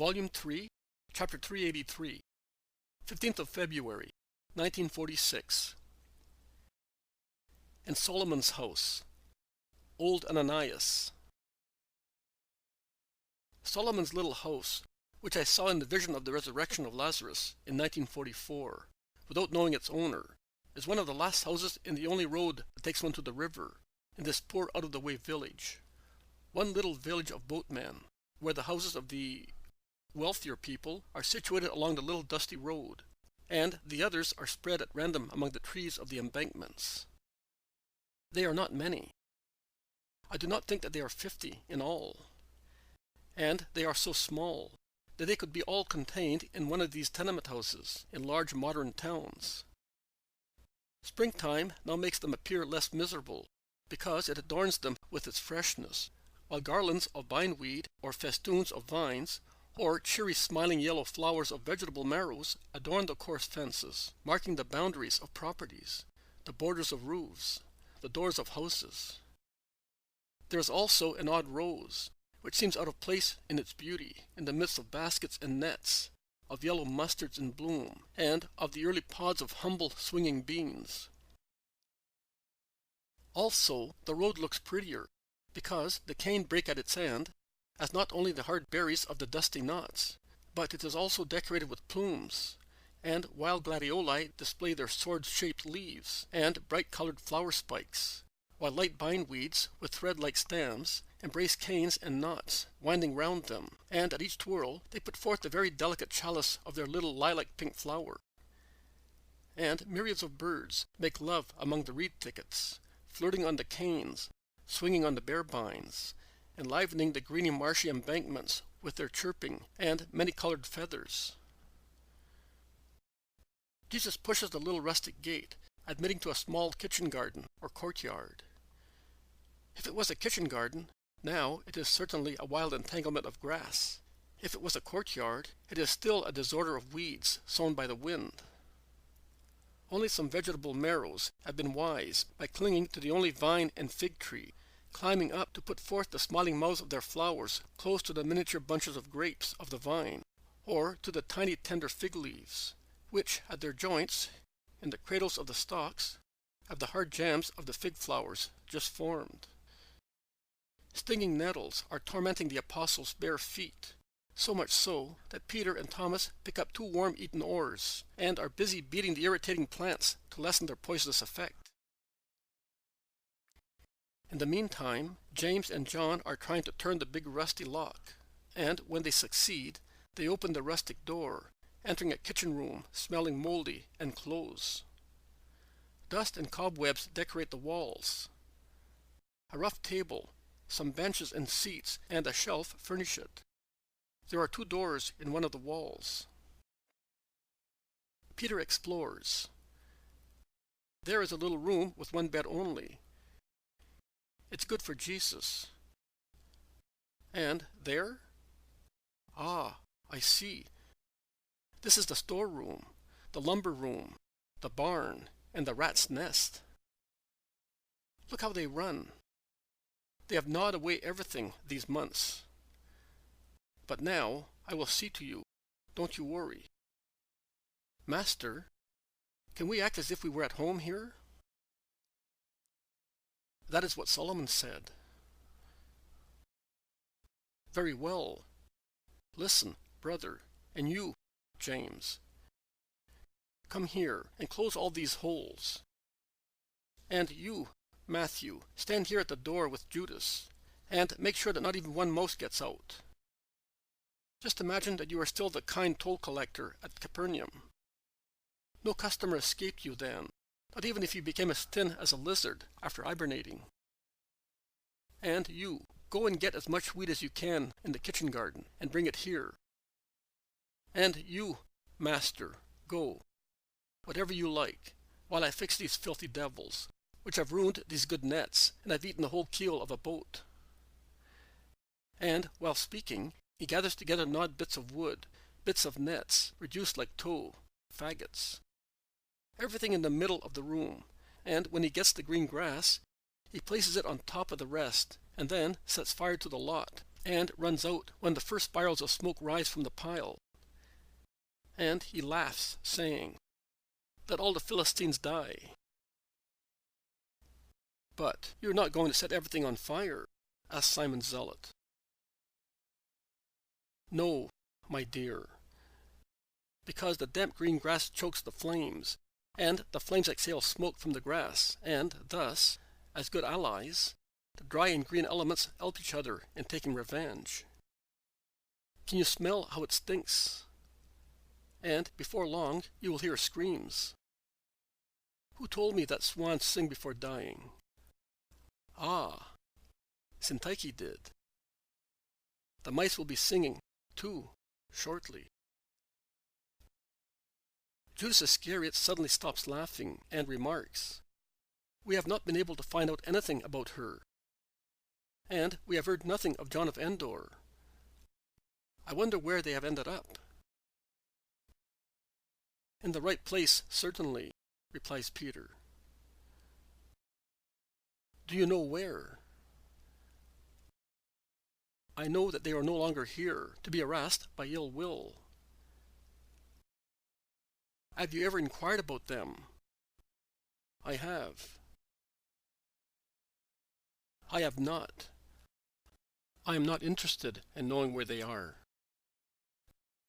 Volume 3, Chapter 383, 15th of February, 1946. In Solomon's house, old Ananias. Solomon's little house, which I saw in the vision of the resurrection of Lazarus in 1944, without knowing its owner, is one of the last houses in the only road that takes one to the river, in this poor out-of-the-way village. One little village of boatmen, where the houses of the wealthier people are situated along the little dusty road, and the others are spread at random among the trees of the embankments. They are not many. I do not think that they are 50 in all, and they are so small that they could be all contained in one of these tenement houses in large modern towns. Springtime now makes them appear less miserable, because it adorns them with its freshness, while garlands of bindweed or festoons of vines or cheery smiling yellow flowers of vegetable marrows adorn the coarse fences, marking the boundaries of properties, the borders of roofs, the doors of houses. There is also an odd rose, which seems out of place in its beauty, in the midst of baskets and nets, of yellow mustards in bloom, and of the early pods of humble swinging beans. Also, the road looks prettier, because the cane brake at its end has not only the hard berries of the dusty knots, but it is also decorated with plumes, and wild gladioli display their sword-shaped leaves and bright-colored flower spikes, while light bindweeds with thread-like stems embrace canes and knots, winding round them, and at each twirl they put forth the very delicate chalice of their little lilac-pink flower. And myriads of birds make love among the reed thickets, flirting on the canes, swinging on the bearbines, enlivening the greeny marshy embankments with their chirping and many-colored feathers. Jesus pushes the little rustic gate, admitting to a small kitchen garden or courtyard. If it was a kitchen garden, now it is certainly a wild entanglement of grass. If it was a courtyard, it is still a disorder of weeds sown by the wind. Only some vegetable marrows have been wise by clinging to the only vine and fig tree, climbing up to put forth the smiling mouths of their flowers close to the miniature bunches of grapes of the vine, or to the tiny tender fig leaves, which at their joints, in the cradles of the stalks, have the hard jams of the fig flowers just formed. Stinging nettles are tormenting the apostles' bare feet, so much so that Peter and Thomas pick up 2 worm-eaten oars and are busy beating the irritating plants to lessen their poisonous effect. In the meantime, James and John are trying to turn the big rusty lock, and when they succeed, they open the rustic door, entering a kitchen room smelling moldy and close. Dust and cobwebs decorate the walls. A rough table, some benches and seats, and a shelf furnish it. There are 2 doors in one of the walls. Peter explores. There is a little room with 1 bed only. It's good for Jesus. And there? Ah, I see. This is the storeroom, the lumber room, the barn, and the rat's nest. Look how they run. They have gnawed away everything these months. But now I will see to you. Don't you worry. Master, can we act as if we were at home here? That is what Solomon said. Very well. Listen, brother, and you, James. Come here and close all these holes. And you, Matthew, stand here at the door with Judas, and make sure that not even 1 mouse gets out. Just imagine that you are still the kind toll collector at Capernaum. No customer escaped you then, not even if you became as thin as a lizard after hibernating. And you, go and get as much wheat as you can in the kitchen garden, and bring it here. And you, master, go, whatever you like, while I fix these filthy devils, which have ruined these good nets, and have eaten the whole keel of a boat. And, while speaking, he gathers together gnawed bits of wood, bits of nets, reduced like tow, faggots. Everything in the middle of the room, and when he gets the green grass, he places it on top of the rest, and then sets fire to the lot, and runs out when the first spirals of smoke rise from the pile. And he laughs, saying, "Let all the Philistines die." "But you're not going to set everything on fire?" asked Simon Zealot. "No, my dear, because the damp green grass chokes the flames, and the flames exhale smoke from the grass, and thus, as good allies, the dry and green elements help each other in taking revenge. Can you smell how it stinks? And before long you will hear screams. Who told me that swans sing before dying? Ah, Syntyche did. The mice will be singing, too, shortly." Judas Iscariot suddenly stops laughing and remarks, "We have not been able to find out anything about her. And we have heard nothing of John of Endor. I wonder where they have ended up." "In the right place, certainly," replies Peter. "Do you know where?" "I know that they are no longer here, to be harassed by ill will." "Have you ever inquired about them?" "I have." "I have not. I am not interested in knowing where they are.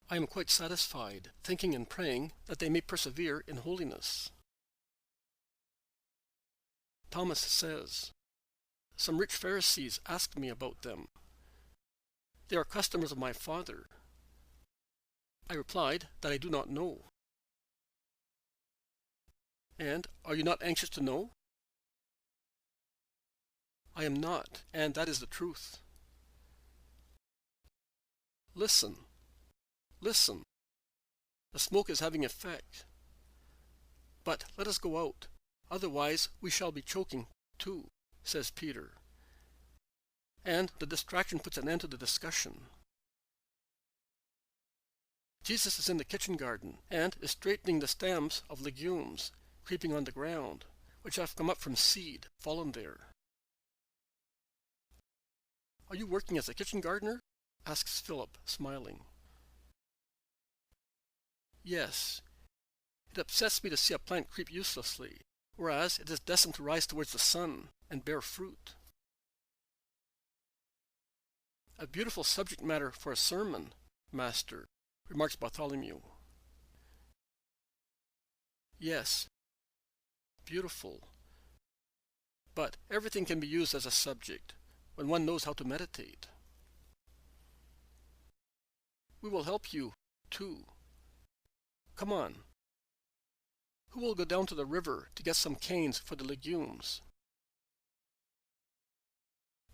I am quite satisfied, thinking and praying that they may persevere in holiness." Thomas says, "Some rich Pharisees asked me about them. They are customers of my father." I replied that I do not know. "And are you not anxious to know?" "I am not, and that is the truth." "Listen, listen. The smoke is having effect. But let us go out, otherwise we shall be choking too," says Peter. And the distraction puts an end to the discussion. Jesus is in the kitchen garden and is straightening the stems of legumes creeping on the ground, which have come up from seed fallen there. "Are you working as a kitchen gardener?" asks Philip, smiling. "Yes. It upsets me to see a plant creep uselessly, whereas it is destined to rise towards the sun and bear fruit." "A beautiful subject matter for a sermon, Master," remarks Bartholomew. "Yes, beautiful. But everything can be used as a subject, when one knows how to meditate." "We will help you, too. Come on. Who will go down to the river to get some canes for the legumes?"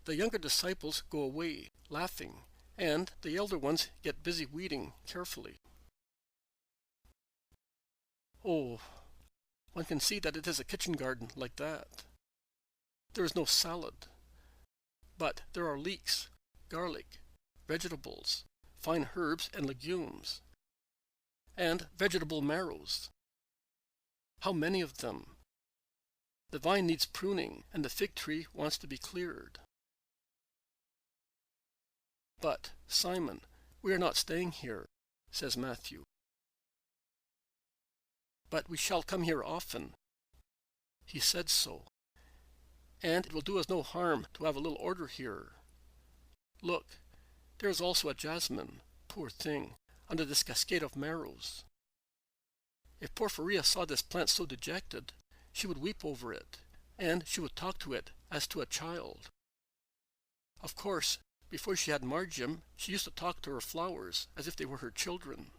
The younger disciples go away, laughing, and the elder ones get busy weeding carefully. Oh, one can see that it is a kitchen garden like that. There is no salad, but there are leeks, garlic, vegetables, fine herbs and legumes, and vegetable marrows. How many of them! The vine needs pruning, and the fig tree wants to be cleared. "But, Simon, we are not staying here," says Matthew. "But we shall come here often." He said so. "And it will do us no harm to have a little order here. Look, there is also a jasmine, poor thing, under this cascade of marrows. If Porphyria saw this plant so dejected, she would weep over it, and she would talk to it as to a child. Of course, before she had margium, she used to talk to her flowers as if they were her children.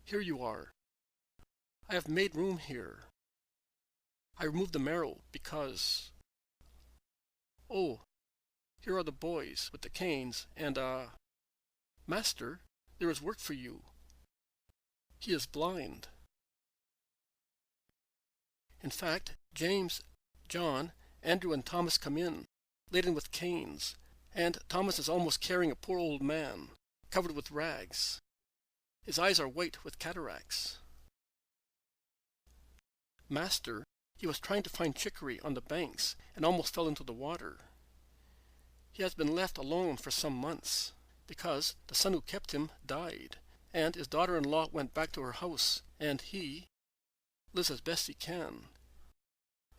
Here you are. I have made room here. I removed the marrow because... Oh, here are the boys with the canes, and Master, there is work for you. He is blind." In fact, James, John, Andrew, and Thomas come in, laden with canes, and Thomas is almost carrying a poor old man, covered with rags. His eyes are white with cataracts. "Master, he was trying to find chicory on the banks and almost fell into the water. He has been left alone for some months, because the son who kept him died, and his daughter-in-law went back to her house, and he lives as best he can.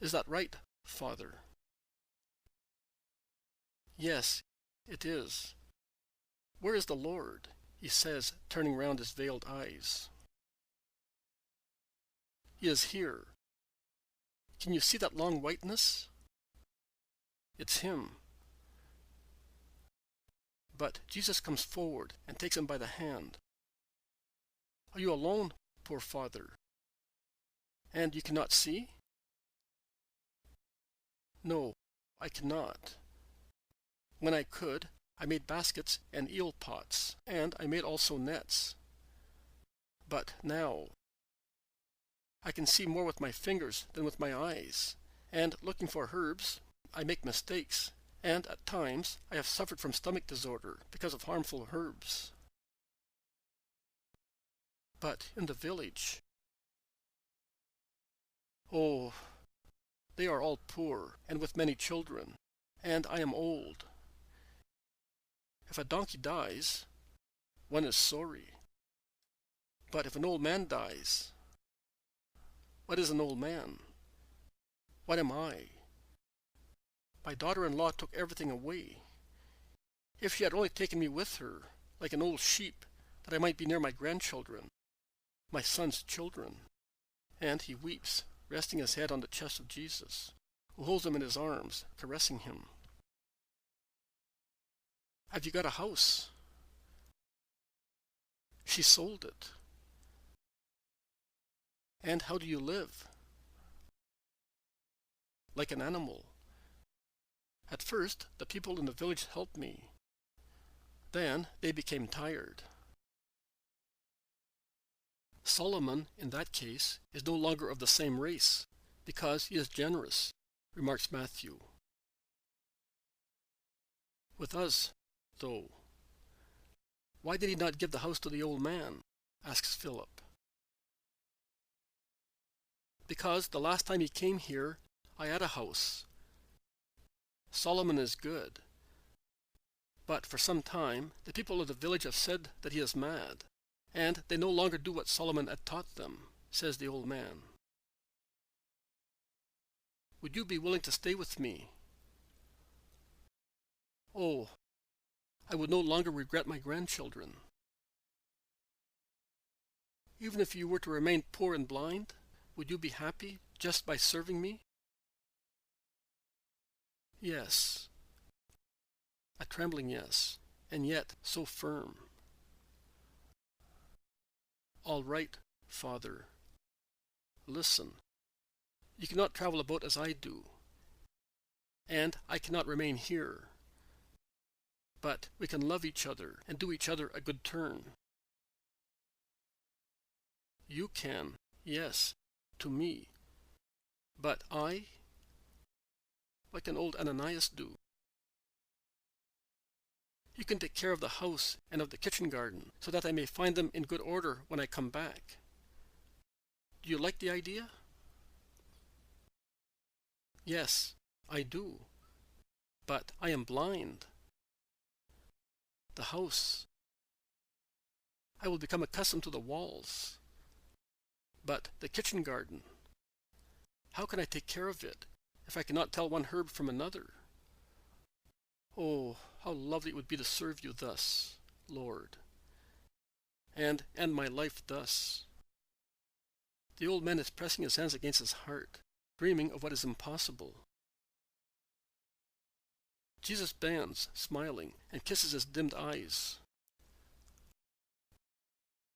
Is that right, Father? Yes, it is. Where is the Lord? He says, turning round his veiled eyes. He is here. Can you see that long whiteness? It's him. But Jesus comes forward and takes him by the hand. Are you alone, poor father? And you cannot see? No, I cannot. When I could, I made baskets and eel pots, and I made also nets. But now, I can see more with my fingers than with my eyes, and looking for herbs, I make mistakes, and at times I have suffered from stomach disorder because of harmful herbs. But in the village, oh, they are all poor and with many children, and I am old. If a donkey dies, one is sorry. But if an old man dies, what is an old man? What am I? My daughter-in-law took everything away. If she had only taken me with her, like an old sheep, that I might be near my grandchildren, my son's children. And he weeps, resting his head on the chest of Jesus, who holds him in his arms, caressing him. Have you got a house? She sold it. And how do you live? Like an animal. At first, the people in the village helped me. Then they became tired. Solomon, in that case, is no longer of the same race, because he is generous, remarks Matthew. With us, though, why did he not give the house to the old man? Asks Philip. Because the last time he came here, I had a house. Solomon is good. But for some time, the people of the village have said that he is mad, and they no longer do what Solomon had taught them, says the old man. Would you be willing to stay with me? Oh, I would no longer regret my grandchildren. Even if you were to remain poor and blind, would you be happy just by serving me? Yes. A trembling yes, and yet so firm. All right, Father. Listen. You cannot travel about as I do, and I cannot remain here. But we can love each other and do each other a good turn. You can, yes, to me. But I? What can old Ananias do? You can take care of the house and of the kitchen garden, so that I may find them in good order when I come back. Do you like the idea? Yes, I do. But I am blind. The house. I will become accustomed to the walls. But the kitchen garden. How can I take care of it if I cannot tell one herb from another? Oh, how lovely it would be to serve you thus, Lord, and end my life thus. The old man is pressing his hands against his heart, dreaming of what is impossible. Jesus bends, smiling, and kisses his dimmed eyes.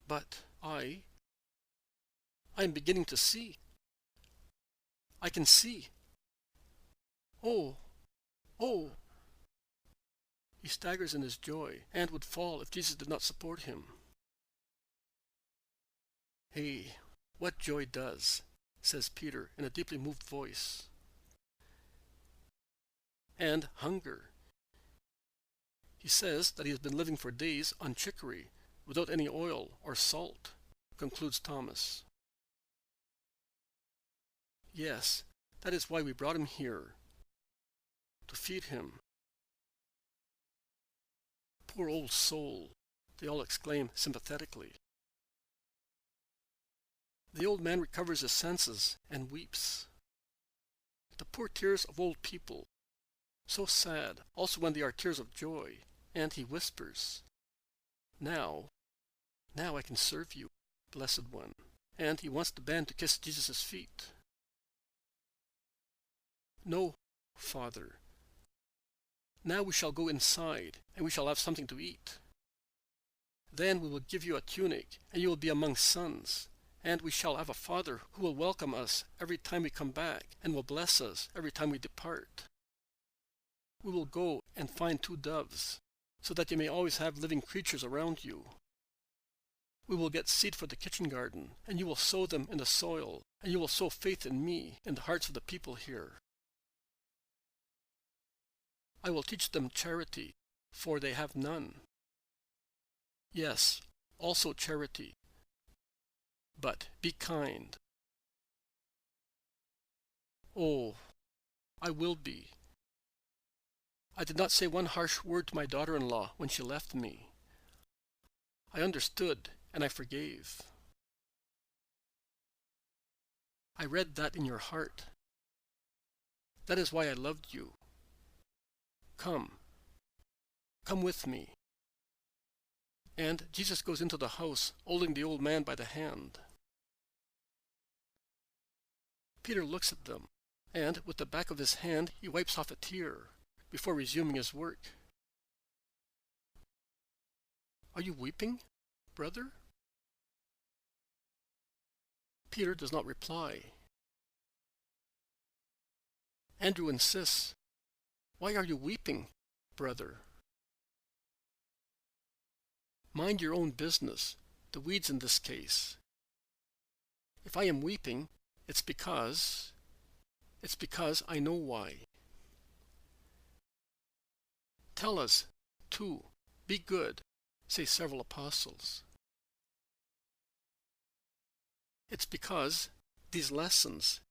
But I am beginning to see. I can see. Oh, oh! He staggers in his joy, and would fall if Jesus did not support him. Hey, what joy does, says Peter in a deeply moved voice. And hunger. He says that he has been living for days on chicory, without any oil or salt, concludes Thomas. Yes, that is why we brought him here, to feed him. poor old soul!" they all exclaim sympathetically. The old man recovers his senses and weeps. The poor tears of old people, so sad also when they are tears of joy, and he whispers, now I can serve you, blessed one," and he wants the band to kiss Jesus' feet. "No, Father, now we shall go inside, and we shall have something to eat. Then we will give you a tunic, and you will be among sons, and we shall have a Father who will welcome us every time we come back, and will bless us every time we depart. We will go and find 2 doves, so that you may always have living creatures around you. We will get seed for the kitchen garden, and you will sow them in the soil, and you will sow faith in me in the hearts of the people here. I will teach them charity, for they have none. Yes, also charity. But be kind." Oh, I will be. I did not say one harsh word to my daughter-in-law when she left me. I understood, and I forgave. I read that in your heart. That is why I loved you. Come with me. And Jesus goes into the house, holding the old man by the hand. Peter looks at them, and with the back of his hand he wipes off a tear before resuming his work. "Are you weeping, brother?" Peter does not reply. Andrew insists, "Why are you weeping, brother?" "Mind your own business, the weeds in this case. If I am weeping, it's because I know why." "Tell us, too, be good," say several apostles. "It's because these lessons,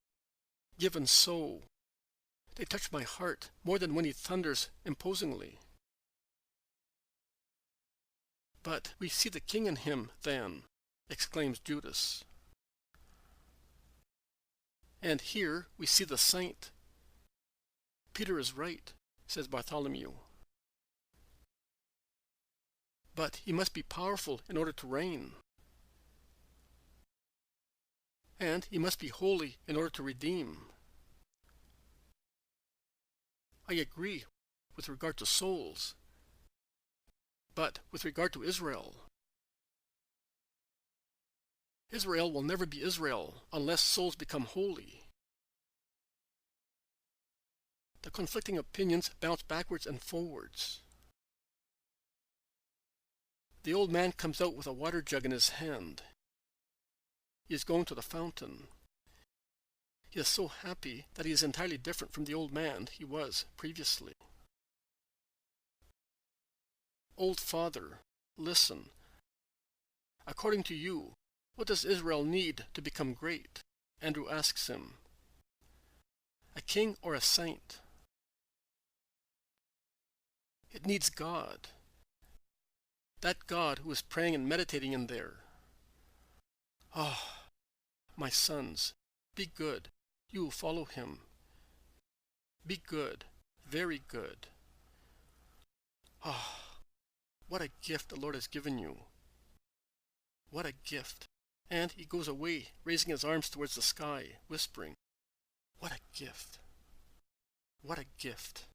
given so, they touch my heart more than when he thunders imposingly." "But we see the King in him, then," exclaims Judas. "And here we see the saint." "Peter is right," says Bartholomew. "But he must be powerful in order to reign. And he must be holy in order to redeem." I agree with regard to souls, but with regard to Israel, Israel will never be Israel unless souls become holy. The conflicting opinions bounce backwards and forwards. The old man comes out with a water jug in his hand. He is going to the fountain. He is so happy that he is entirely different from the old man he was previously. "Old father, listen. According to you, what does Israel need to become great?" Andrew asks him. "A king or a saint?" "It needs God. That God who is praying and meditating in there. Ah, my sons, be good, you who follow him. Be good, very good. Ah, what a gift the Lord has given you. What a gift." And he goes away, raising his arms towards the sky, whispering, "What a gift! What a gift!"